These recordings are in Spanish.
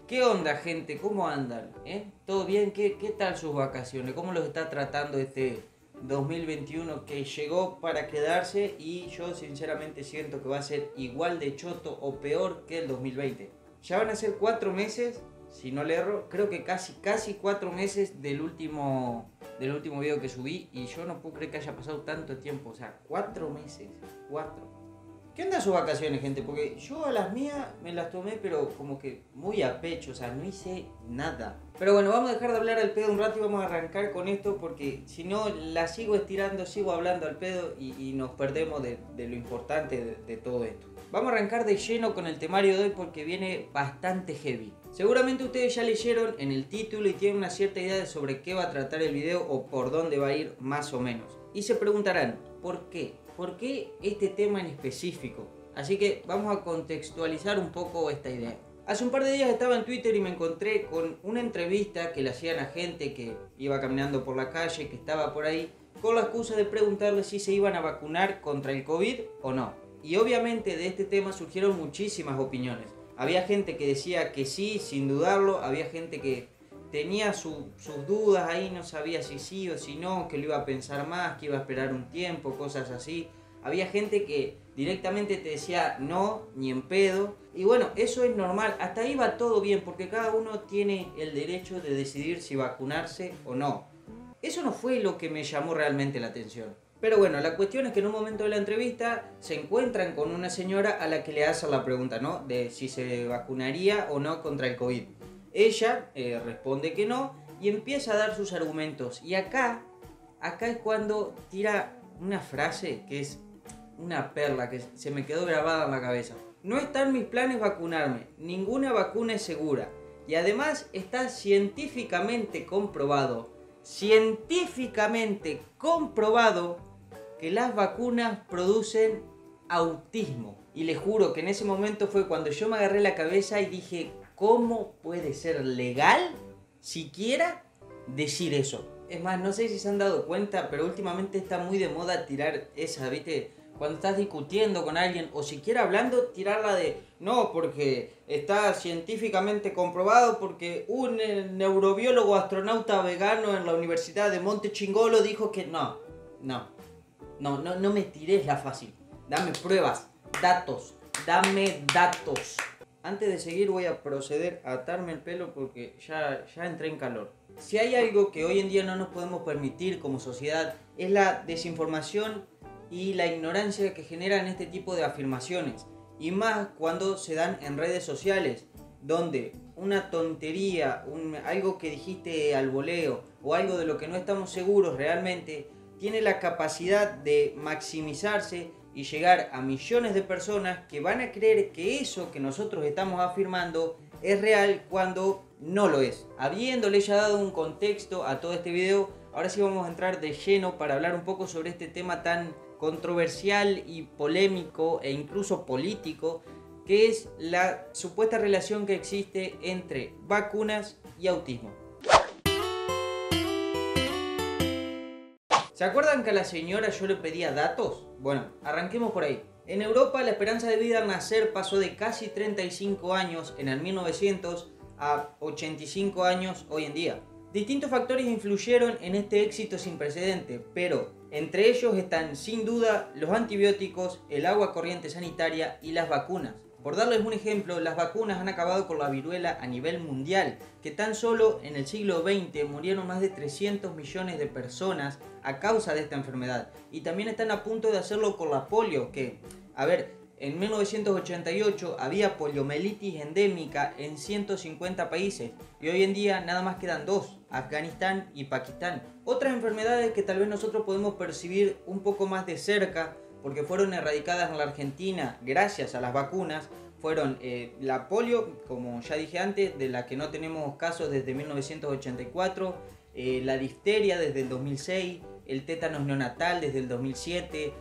¿Qué onda, gente? ¿Cómo andan? ¿Todo bien? ¿Qué tal sus vacaciones? ¿Cómo los está tratando este 2021 que llegó para quedarse? Y yo sinceramente siento que va a ser igual de choto o peor que el 2020. Ya van a ser 4 meses, si no le erro, creo que casi 4 meses del último video que subí. Y yo no puedo creer que haya pasado tanto tiempo. O sea, 4 meses. 4. ¿Qué onda sus vacaciones, gente? Porque yo a las mías me las tomé, pero como que muy a pecho, o sea, no hice nada. Pero bueno, vamos a dejar de hablar al pedo un rato y vamos a arrancar con esto, porque si no la sigo estirando, sigo hablando al pedo y nos perdemos de lo importante de todo esto. Vamos a arrancar de lleno con el temario de hoy porque viene bastante heavy. Seguramente ustedes ya leyeron en el título y tienen una cierta idea de sobre qué va a tratar el video o por dónde va a ir más o menos. Y se preguntarán, ¿por qué? ¿Por qué este tema en específico? Así que vamos a contextualizar un poco esta idea. Hace un par de días estaba en Twitter y me encontré con una entrevista que le hacían a gente que iba caminando por la calle, que estaba por ahí, con la excusa de preguntarle si se iban a vacunar contra el COVID o no. Y obviamente de este tema surgieron muchísimas opiniones. Había gente que decía que sí, sin dudarlo. Había gente que tenía sus dudas ahí, no sabía si sí o si no, que lo iba a pensar más, que iba a esperar un tiempo, cosas así. Había gente que directamente te decía no, ni en pedo. Y bueno, eso es normal, hasta ahí va todo bien, porque cada uno tiene el derecho de decidir si vacunarse o no. Eso no fue lo que me llamó realmente la atención. Pero bueno, la cuestión es que en un momento de la entrevista se encuentran con una señora a la que le hacen la pregunta, ¿no? De si se vacunaría o no contra el COVID. Ella responde que no y empieza a dar sus argumentos. Y acá es cuando tira una frase que es una perla, que se me quedó grabada en la cabeza. No está en mis planes vacunarme, ninguna vacuna es segura. Y además está científicamente comprobado que las vacunas producen autismo. Y les juro que en ese momento fue cuando yo me agarré la cabeza y dije, ¿cómo puede ser legal siquiera decir eso? Es más, no sé si se han dado cuenta, pero últimamente está muy de moda tirar esa, ¿viste? Cuando estás discutiendo con alguien o siquiera hablando, tirarla de no, porque está científicamente comprobado, porque un neurobiólogo astronauta vegano en la Universidad de Monte Chingolo dijo que no me tires la fácil. Dame pruebas, datos, dame datos. Antes de seguir voy a proceder a atarme el pelo porque ya entré en calor. Si hay algo que hoy en día no nos podemos permitir como sociedad es la desinformación y la ignorancia que generan este tipo de afirmaciones. Y más cuando se dan en redes sociales, donde una tontería, algo que dijiste al voleo o algo de lo que no estamos seguros realmente, tiene la capacidad de maximizarse y llegar a millones de personas que van a creer que eso que nosotros estamos afirmando es real cuando no lo es. Habiéndole ya dado un contexto a todo este video, ahora sí vamos a entrar de lleno para hablar un poco sobre este tema tan controversial y polémico e incluso político, que es la supuesta relación que existe entre vacunas y autismo. ¿Se acuerdan que a la señora yo le pedía datos? Bueno, arranquemos por ahí. En Europa la esperanza de vida al nacer pasó de casi 35 años en el 1900 a 85 años hoy en día. Distintos factores influyeron en este éxito sin precedente, pero entre ellos están sin duda los antibióticos, el agua corriente sanitaria y las vacunas. Por darles un ejemplo, las vacunas han acabado con la viruela a nivel mundial, que tan solo en el siglo XX murieron más de 300 millones de personas a causa de esta enfermedad. Y también están a punto de hacerlo con la polio, que, en 1988 había poliomielitis endémica en 150 países y hoy en día nada más quedan 2, Afganistán y Pakistán. Otras enfermedades que tal vez nosotros podemos percibir un poco más de cerca porque fueron erradicadas en la Argentina gracias a las vacunas, fueron la polio, como ya dije antes, de la que no tenemos casos desde 1984, la difteria desde el 2006, el tétanos neonatal desde el 2007,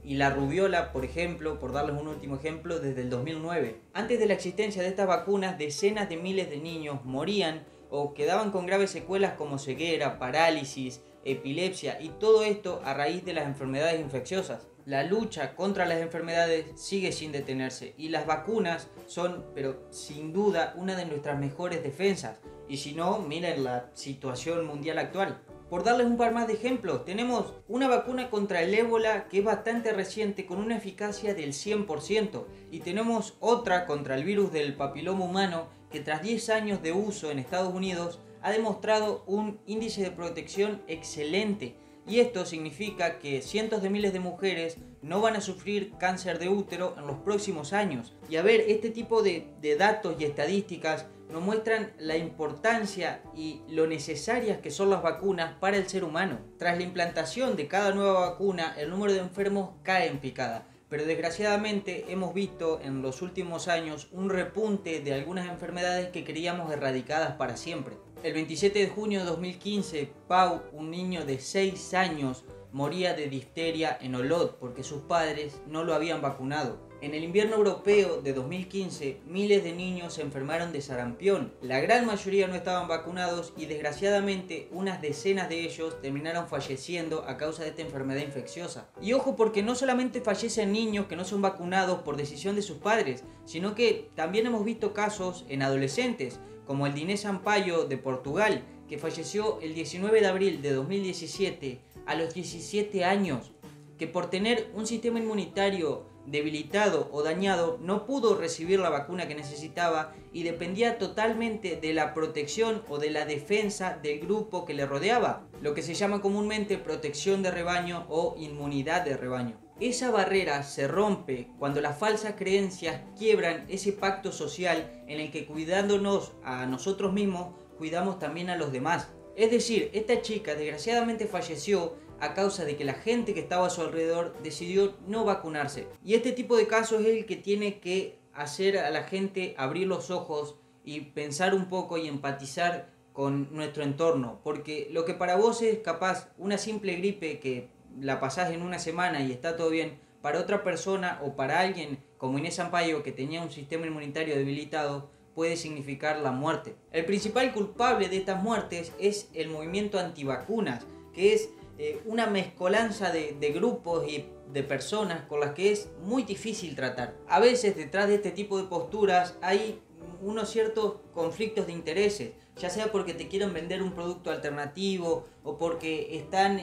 y la rubiola, por ejemplo, por darles un último ejemplo, desde el 2009. Antes de la existencia de estas vacunas, decenas de miles de niños morían o quedaban con graves secuelas como ceguera, parálisis, epilepsia y todo esto a raíz de las enfermedades infecciosas. La lucha contra las enfermedades sigue sin detenerse y las vacunas son, pero sin duda, una de nuestras mejores defensas. Y si no, miren la situación mundial actual. Por darles un par más de ejemplos, tenemos una vacuna contra el ébola que es bastante reciente con una eficacia del 100% y tenemos otra contra el virus del papiloma humano que tras 10 años de uso en Estados Unidos ha demostrado un índice de protección excelente. Y esto significa que cientos de miles de mujeres no van a sufrir cáncer de útero en los próximos años. Y a ver, este tipo de datos y estadísticas nos muestran la importancia y lo necesarias que son las vacunas para el ser humano. Tras la implantación de cada nueva vacuna, el número de enfermos cae en picada. Pero desgraciadamente hemos visto en los últimos años un repunte de algunas enfermedades que creíamos erradicadas para siempre. El 27 de junio de 2015, Pau, un niño de 6 años, moría de difteria en Olot porque sus padres no lo habían vacunado. En el invierno europeo de 2015, miles de niños se enfermaron de sarampión. La gran mayoría no estaban vacunados y desgraciadamente unas decenas de ellos terminaron falleciendo a causa de esta enfermedad infecciosa. Y ojo, porque no solamente fallecen niños que no son vacunados por decisión de sus padres, sino que también hemos visto casos en adolescentes, como el de Inés Sampaio de Portugal, que falleció el 19 de abril de 2017 a los 17 años, que por tener un sistema inmunitario debilitado o dañado no pudo recibir la vacuna que necesitaba y dependía totalmente de la protección o de la defensa del grupo que le rodeaba, lo que se llama comúnmente protección de rebaño o inmunidad de rebaño. Esa barrera se rompe cuando las falsas creencias quiebran ese pacto social en el que cuidándonos a nosotros mismos, cuidamos también a los demás. Es decir, esta chica desgraciadamente falleció a causa de que la gente que estaba a su alrededor decidió no vacunarse. Y este tipo de casos es el que tiene que hacer a la gente abrir los ojos y pensar un poco y empatizar con nuestro entorno. Porque lo que para vos es capaz una simple gripe que la pasás en una semana y está todo bien, para otra persona o para alguien como Inés Sampaio que tenía un sistema inmunitario debilitado, puede significar la muerte. El principal culpable de estas muertes es el movimiento antivacunas, que es una mezcolanza de grupos y de personas con las que es muy difícil tratar. A veces detrás de este tipo de posturas hay unos ciertos conflictos de intereses, ya sea porque te quieren vender un producto alternativo o porque están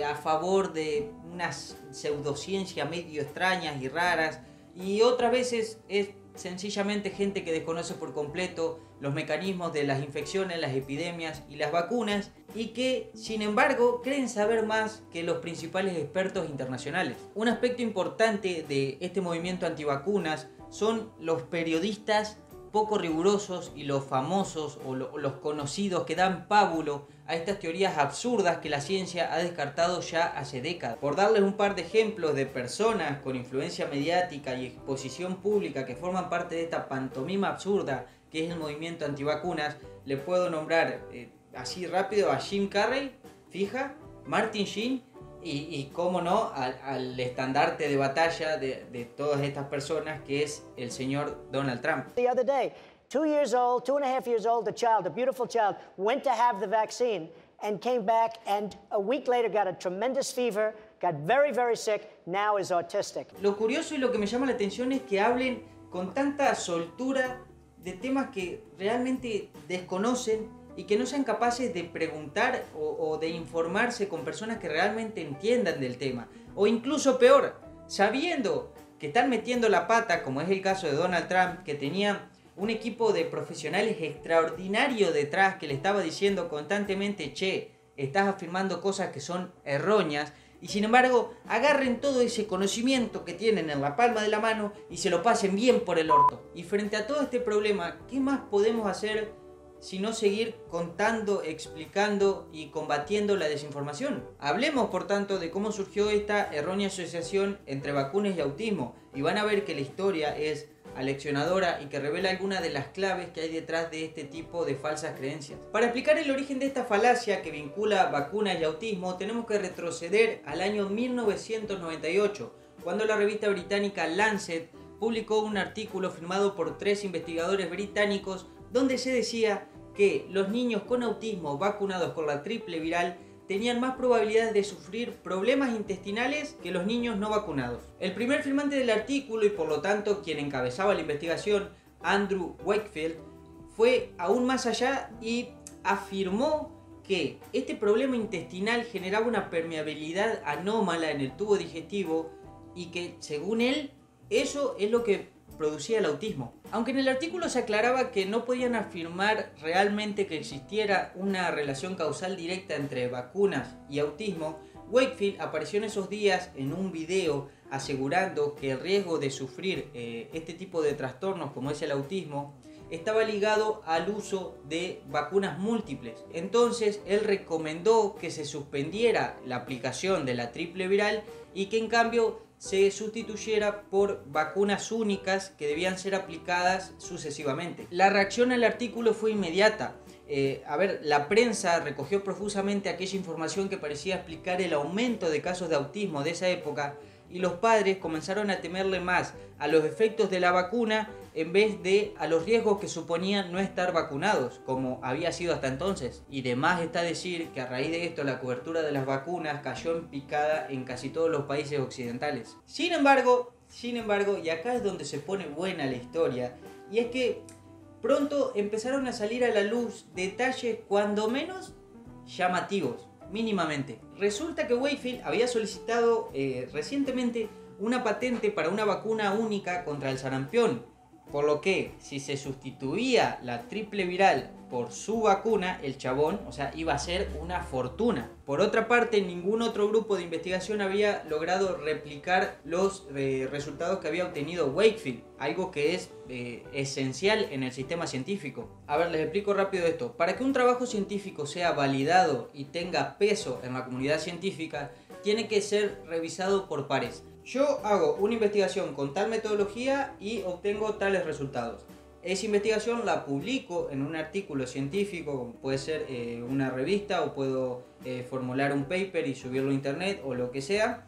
a favor de unas pseudociencias medio extrañas y raras, y otras veces es sencillamente gente que desconoce por completo los mecanismos de las infecciones, las epidemias y las vacunas, y que sin embargo creen saber más que los principales expertos internacionales. Un aspecto importante de este movimiento antivacunas son los periodistas poco rigurosos y los famosos o los conocidos que dan pábulo a estas teorías absurdas que la ciencia ha descartado ya hace décadas. Por darles un par de ejemplos de personas con influencia mediática y exposición pública que forman parte de esta pantomima absurda que es el movimiento antivacunas, le puedo nombrar así rápido a Jim Carrey, fija, Martin Sheen y cómo no, al estandarte de batalla de todas estas personas que es el señor Donald Trump. The other day, 2 years old, 2.5 years old, a beautiful child, went to have the vaccine and came back and a week later got a tremendous fever, got very, very sick, now is autistic. Lo curioso y lo que me llama la atención es que hablen con tanta soltura de temas que realmente desconocen y que no sean capaces de preguntar o de informarse con personas que realmente entiendan del tema. O incluso peor, sabiendo que están metiendo la pata, como es el caso de Donald Trump, que tenía un equipo de profesionales extraordinario detrás que le estaba diciendo constantemente, che, estás afirmando cosas que son erróneas, y sin embargo agarren todo ese conocimiento que tienen en la palma de la mano y se lo pasen bien por el orto. Y frente a todo este problema, ¿qué más podemos hacer sino seguir contando, explicando y combatiendo la desinformación? Hablemos, por tanto, de cómo surgió esta errónea asociación entre vacunas y autismo, y van a ver que la historia es aleccionadora y que revela algunas de las claves que hay detrás de este tipo de falsas creencias. Para explicar el origen de esta falacia que vincula vacunas y autismo, tenemos que retroceder al año 1998, cuando la revista británica Lancet publicó un artículo firmado por 3 investigadores británicos donde se decía que los niños con autismo vacunados con la triple viral tenían más probabilidades de sufrir problemas intestinales que los niños no vacunados. El primer firmante del artículo y por lo tanto quien encabezaba la investigación, Andrew Wakefield, fue aún más allá y afirmó que este problema intestinal generaba una permeabilidad anómala en el tubo digestivo y que, según él, eso es lo que producía el autismo. Aunque en el artículo se aclaraba que no podían afirmar realmente que existiera una relación causal directa entre vacunas y autismo, Wakefield apareció en esos días en un video asegurando que el riesgo de sufrir este tipo de trastornos como es el autismo estaba ligado al uso de vacunas múltiples. Entonces él recomendó que se suspendiera la aplicación de la triple viral y que en cambio se sustituyera por vacunas únicas que debían ser aplicadas sucesivamente. La reacción al artículo fue inmediata. La prensa recogió profusamente aquella información que parecía explicar el aumento de casos de autismo de esa época y los padres comenzaron a temerle más a los efectos de la vacuna en vez de a los riesgos que suponían no estar vacunados, como había sido hasta entonces. Y de más está decir que a raíz de esto la cobertura de las vacunas cayó en picada en casi todos los países occidentales. Sin embargo, y acá es donde se pone buena la historia, y es que pronto empezaron a salir a la luz detalles cuando menos llamativos. Mínimamente. Resulta que Wakefield había solicitado recientemente una patente para una vacuna única contra el sarampión, por lo que si se sustituía la triple viral por su vacuna, el chabón, iba a ser una fortuna. Por otra parte, ningún otro grupo de investigación había logrado replicar los resultados que había obtenido Wakefield, algo que es esencial en el sistema científico. A ver, les explico rápido esto. Para que un trabajo científico sea validado y tenga peso en la comunidad científica, tiene que ser revisado por pares. Yo hago una investigación con tal metodología y obtengo tales resultados. Esa investigación la publico en un artículo científico, puede ser una revista o puedo formular un paper y subirlo a internet o lo que sea.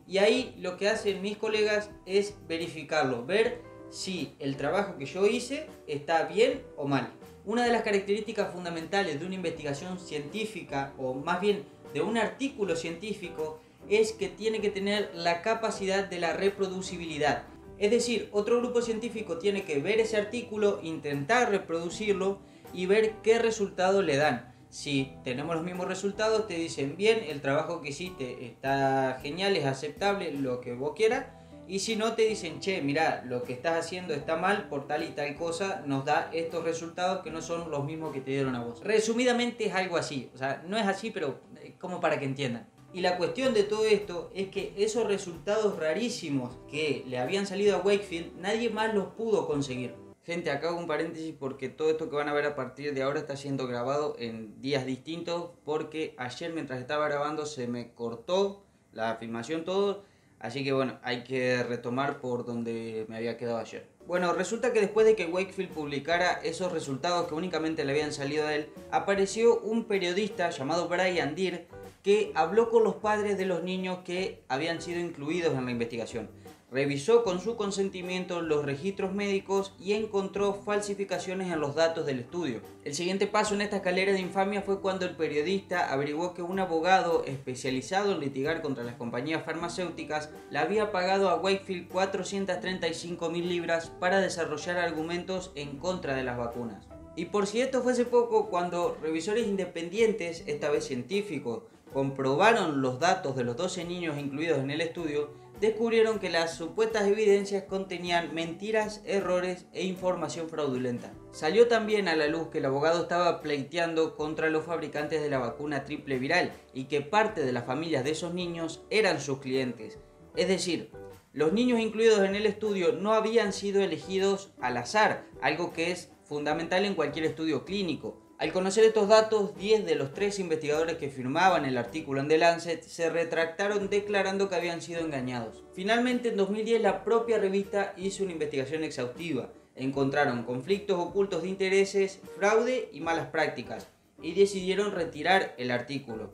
Y ahí lo que hacen mis colegas es verificarlo, ver si el trabajo que yo hice está bien o mal. Una de las características fundamentales de una investigación científica, o más bien de un artículo científico, es que tiene que tener la capacidad de la reproducibilidad. Es decir, otro grupo científico tiene que ver ese artículo, intentar reproducirlo y ver qué resultados le dan. Si tenemos los mismos resultados, te dicen bien, el trabajo que hiciste está genial, es aceptable, lo que vos quieras. Y si no, te dicen, che, mirá, lo que estás haciendo está mal por tal y tal cosa, nos da estos resultados que no son los mismos que te dieron a vos. Resumidamente es algo así, no es así, pero como para que entiendan. Y la cuestión de todo esto es que esos resultados rarísimos que le habían salido a Wakefield, nadie más los pudo conseguir. Gente, acá hago un paréntesis porque todo esto que van a ver a partir de ahora está siendo grabado en días distintos, porque ayer mientras estaba grabando se me cortó la filmación todo, así que bueno, hay que retomar por donde me había quedado ayer. Bueno, resulta que después de que Wakefield publicara esos resultados que únicamente le habían salido a él, apareció un periodista llamado Brian Deer que habló con los padres de los niños que habían sido incluidos en la investigación. Revisó con su consentimiento los registros médicos y encontró falsificaciones en los datos del estudio. El siguiente paso en esta escalera de infamia fue cuando el periodista averiguó que un abogado especializado en litigar contra las compañías farmacéuticas le había pagado a Wakefield 435.000 libras para desarrollar argumentos en contra de las vacunas. Y por si esto fuese poco, cuando revisores independientes, esta vez científicos, comprobaron los datos de los 12 niños incluidos en el estudio, descubrieron que las supuestas evidencias contenían mentiras, errores e información fraudulenta. Salió también a la luz que el abogado estaba pleiteando contra los fabricantes de la vacuna triple viral y que parte de las familias de esos niños eran sus clientes. Es decir, los niños incluidos en el estudio no habían sido elegidos al azar, algo que es fundamental en cualquier estudio clínico. Al conocer estos datos, 10 de los 13 investigadores que firmaban el artículo en The Lancet se retractaron declarando que habían sido engañados. Finalmente, en 2010, la propia revista hizo una investigación exhaustiva. Encontraron conflictos ocultos de intereses, fraude y malas prácticas, y decidieron retirar el artículo.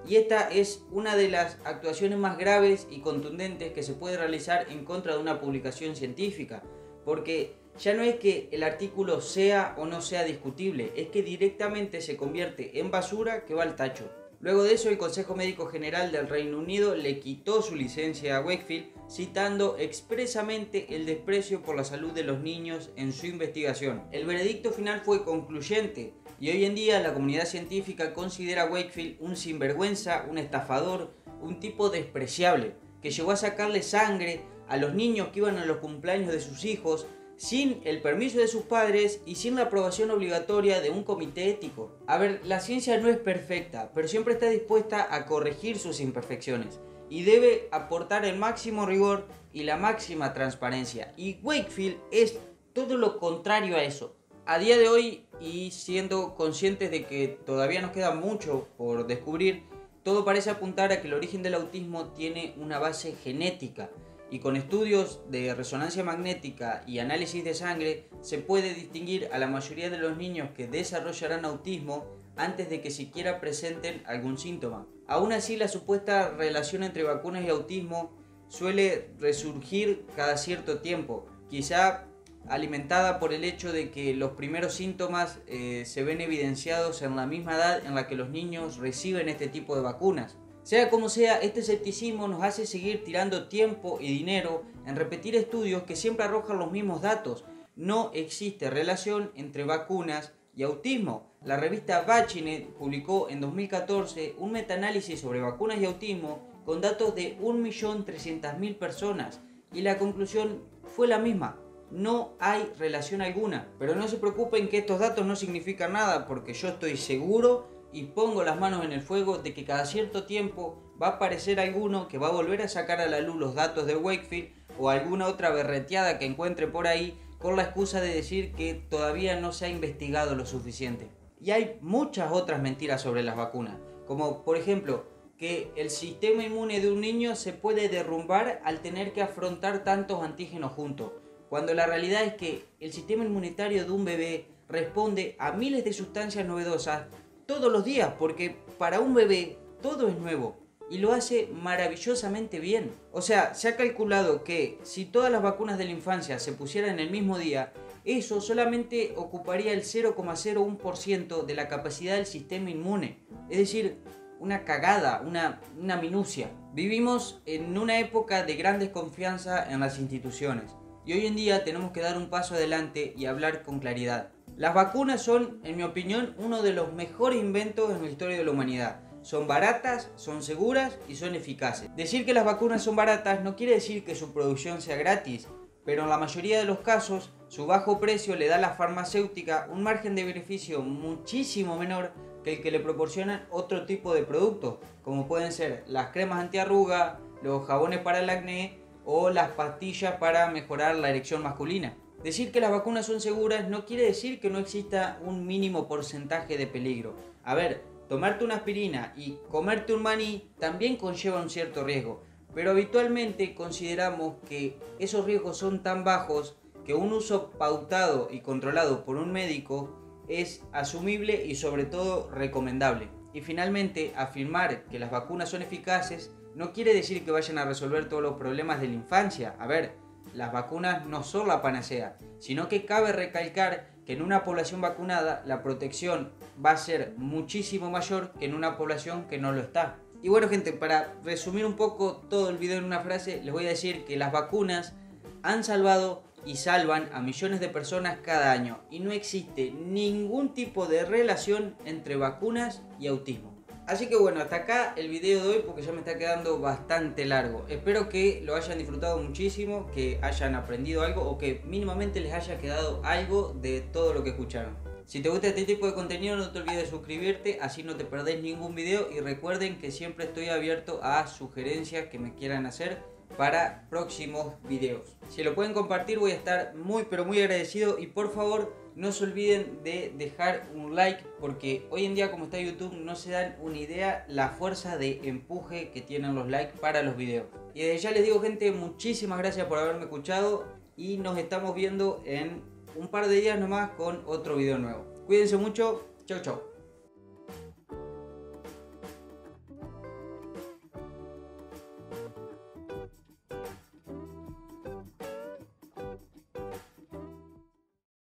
Y esta es una de las actuaciones más graves y contundentes que se puede realizar en contra de una publicación científica, porque ya no es que el artículo sea o no sea discutible, es que directamente se convierte en basura que va al tacho. Luego de eso, el Consejo Médico General del Reino Unido le quitó su licencia a Wakefield, citando expresamente el desprecio por la salud de los niños en su investigación. El veredicto final fue concluyente y hoy en día la comunidad científica considera a Wakefield un sinvergüenza, un estafador, un tipo despreciable, que llegó a sacarle sangre a los niños que iban a los cumpleaños de sus hijos sin el permiso de sus padres y sin la aprobación obligatoria de un comité ético. A ver, la ciencia no es perfecta, pero siempre está dispuesta a corregir sus imperfecciones y debe aportar el máximo rigor y la máxima transparencia. Y Wakefield es todo lo contrario a eso. A día de hoy, y siendo conscientes de que todavía nos queda mucho por descubrir, todo parece apuntar a que el origen del autismo tiene una base genética. Y con estudios de resonancia magnética y análisis de sangre se puede distinguir a la mayoría de los niños que desarrollarán autismo antes de que siquiera presenten algún síntoma. Aún así, la supuesta relación entre vacunas y autismo suele resurgir cada cierto tiempo, quizá alimentada por el hecho de que los primeros síntomas se ven evidenciados en la misma edad en la que los niños reciben este tipo de vacunas. Sea como sea, este escepticismo nos hace seguir tirando tiempo y dinero en repetir estudios que siempre arrojan los mismos datos. No existe relación entre vacunas y autismo. La revista Vaccine publicó en 2014 un metaanálisis sobre vacunas y autismo con datos de 1.300.000 personas y la conclusión fue la misma. No hay relación alguna. Pero no se preocupen que estos datos no significan nada, porque yo estoy seguro y pongo las manos en el fuego de que cada cierto tiempo va a aparecer alguno que va a volver a sacar a la luz los datos de Wakefield o alguna otra berreteada que encuentre por ahí con la excusa de decir que todavía no se ha investigado lo suficiente. Y hay muchas otras mentiras sobre las vacunas, como por ejemplo que el sistema inmune de un niño se puede derrumbar al tener que afrontar tantos antígenos juntos, cuando la realidad es que el sistema inmunitario de un bebé responde a miles de sustancias novedosas todos los días, porque para un bebé todo es nuevo y lo hace maravillosamente bien. O sea, se ha calculado que si todas las vacunas de la infancia se pusieran el mismo día, eso solamente ocuparía el 0,01% de la capacidad del sistema inmune. Es decir, una cagada, una minucia. Vivimos en una época de gran desconfianza en las instituciones y hoy en día tenemos que dar un paso adelante y hablar con claridad. Las vacunas son, en mi opinión, uno de los mejores inventos en la historia de la humanidad. Son baratas, son seguras y son eficaces. Decir que las vacunas son baratas no quiere decir que su producción sea gratis, pero en la mayoría de los casos, su bajo precio le da a la farmacéutica un margen de beneficio muchísimo menor que el que le proporcionan otro tipo de productos, como pueden ser las cremas antiarruga, los jabones para el acné o las pastillas para mejorar la erección masculina. Decir que las vacunas son seguras no quiere decir que no exista un mínimo porcentaje de peligro. A ver, tomarte una aspirina y comerte un maní también conlleva un cierto riesgo, pero habitualmente consideramos que esos riesgos son tan bajos que un uso pautado y controlado por un médico es asumible y sobre todo recomendable. Y finalmente, afirmar que las vacunas son eficaces no quiere decir que vayan a resolver todos los problemas de la infancia. A ver, las vacunas no son la panacea, sino que cabe recalcar que en una población vacunada la protección va a ser muchísimo mayor que en una población que no lo está. Y bueno gente, para resumir un poco todo el video en una frase, les voy a decir que las vacunas han salvado y salvan a millones de personas cada año y no existe ningún tipo de relación entre vacunas y autismo. Así que bueno, hasta acá el video de hoy porque ya me está quedando bastante largo. Espero que lo hayan disfrutado muchísimo, que hayan aprendido algo o que mínimamente les haya quedado algo de todo lo que escucharon. Si te gusta este tipo de contenido no te olvides de suscribirte, así no te perdés ningún video y recuerden que siempre estoy abierto a sugerencias que me quieran hacer para próximos videos. Si lo pueden compartir voy a estar muy pero muy agradecido y por favor no se olviden de dejar un like porque hoy en día como está YouTube no se dan una idea la fuerza de empuje que tienen los likes para los videos. Y desde ya les digo gente, muchísimas gracias por haberme escuchado y nos estamos viendo en un par de días nomás con otro video nuevo. Cuídense mucho, chau chau.